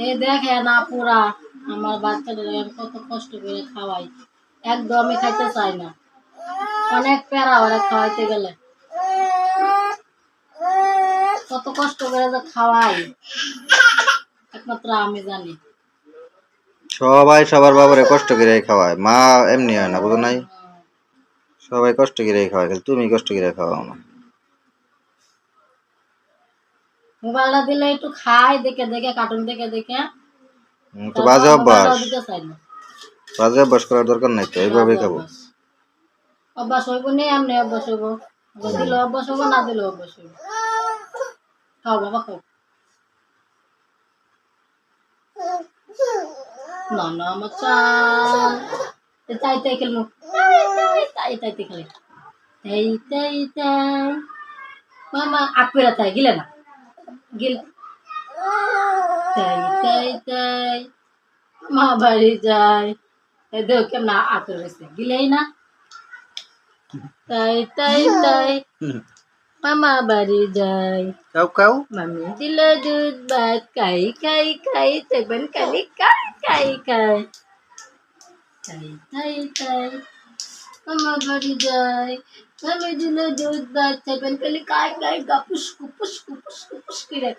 এই দেখেন আপুরা, আমার বাচ্চাদের আমি কত কষ্ট করে খাওয়াই, একদমই খাইতে চাই না। অনেক প্যারা ওরা খাওয়াইতে গেলে, কত কষ্ট করে যে খাওয়াই একমাত্র আমি জানি। সবাই সবার বাবারে কষ্ট করে খাওয়ায়, মা এমনি হয় না, বুঝো নাই? সবাই কষ্ট করে খাওয়ায়, কিন্তু তুমি কষ্ট করে খাওয়াও না। মোবাইলটা দিলে একটু খাই, দেখে দেখে কার্টুন দেখে দেখে, তো বাজে তারপর অভ্যাস, মোবাইলটাও দিতে চাই না। বাজে অভ্যাস করার দরকার নাই তো, এইভাবে বাজে খাবো। অভ্যাস, অভ্যাস হইব নেই, এমনি অভ্যাস হইব। দিলে অভ্যাস হইব, না দিলে অভ্যাস হইব। খাও বাবা খাও। না না আমার চান, তাই তাই খেলবো, তাই তাই খেলে, তাই তাই তাই মামা আকবেরা তাই গিলে না গিল, তাই তাই তাই মা বাড়ি যায়, দেখ কেমন আতর হয়েছে, গিলেই না। তাই তাই তাই মামা বাড়ি যায়, খাও খাও। মামি দিল দুধ ভাত, খাই খাই খাই সেবন খালি খাই খাই খাই, তাই তাই তাই মামা বাড়ি যায়, মামি দিল দুধ ভাত সেবন খালি খাই খাই, গাপুস কুপুস কুপুস কুপুস করে।